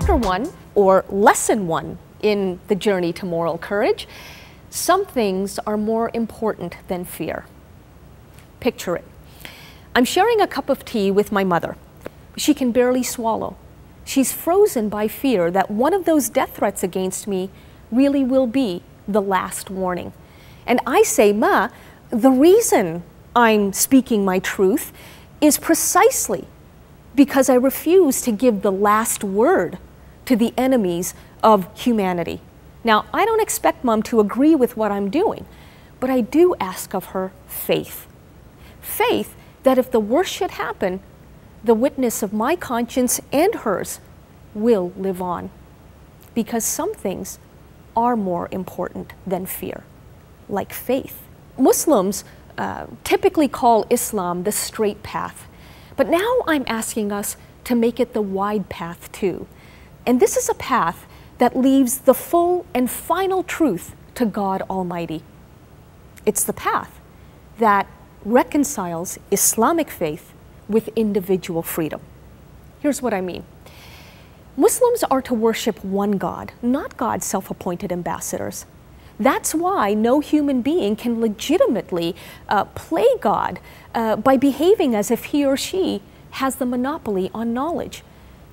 Chapter 1, or Lesson 1 in the journey to moral courage, some things are more important than fear. Picture it. I'm sharing a cup of tea with my mother. She can barely swallow. She's frozen by fear that one of those death threats against me really will be the last warning. And I say, Ma, the reason I'm speaking my truth is precisely because I refuse to give the last word to the enemies of humanity. Now, I don't expect Mom to agree with what I'm doing, but I do ask of her faith. Faith that if the worst should happen, the witness of my conscience and hers will live on. Because some things are more important than fear, like faith. Muslims typically call Islam the straight path, but now I'm asking us to make it the wide path too. And this is a path that leaves the full and final truth to God Almighty. It's the path that reconciles Islamic faith with individual freedom. Here's what I mean. Muslims are to worship one God, not God's self-appointed ambassadors. That's why no human being can legitimately play God by behaving as if he or she has the monopoly on knowledge.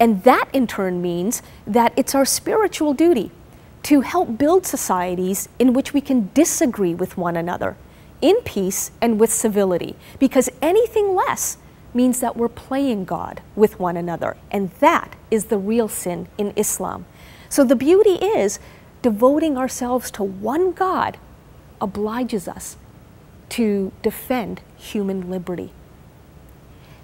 And that in turn means that it's our spiritual duty to help build societies in which we can disagree with one another in peace and with civility, because anything less means that we're playing God with one another, and that is the real sin in Islam. So the beauty is devoting ourselves to one God obliges us to defend human liberty.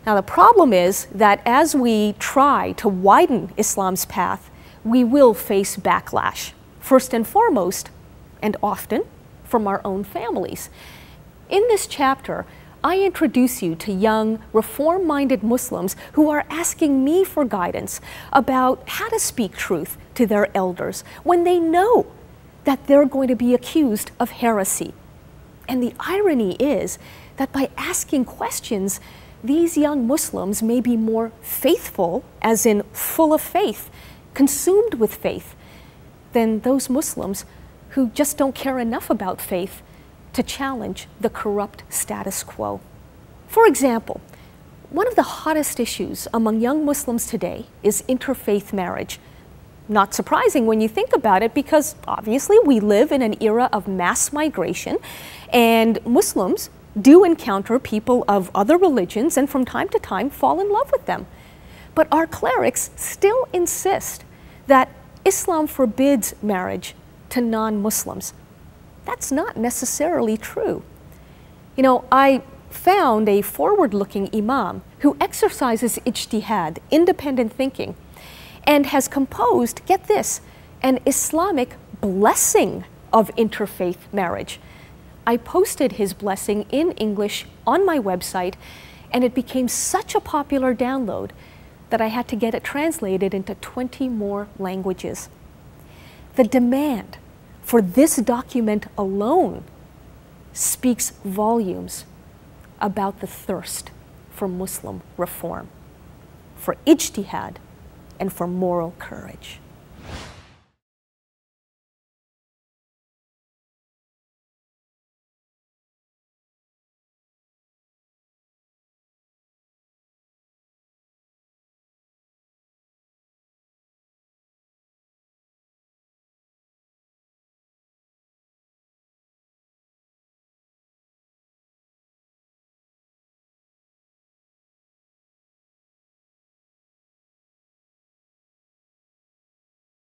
Now the problem is that as we try to widen Islam's path, we will face backlash, first and foremost, and often, from our own families. In this chapter, I introduce you to young, reform-minded Muslims who are asking me for guidance about how to speak truth to their elders when they know that they're going to be accused of heresy. And the irony is that by asking questions, these young Muslims may be more faithful, as in full of faith, consumed with faith, than those Muslims who just don't care enough about faith to challenge the corrupt status quo. For example, one of the hottest issues among young Muslims today is interfaith marriage. Not surprising when you think about it, because obviously we live in an era of mass migration, and Muslims do encounter people of other religions and from time to time fall in love with them. But our clerics still insist that Islam forbids marriage to non-Muslims. That's not necessarily true. You know, I found a forward-looking imam who exercises ijtihad, independent thinking, and has composed, get this, an Islamic blessing of interfaith marriage. I posted his blessing in English on my website, and it became such a popular download that I had to get it translated into 20 more languages. The demand for this document alone speaks volumes about the thirst for Muslim reform, for ijtihad, and for moral courage.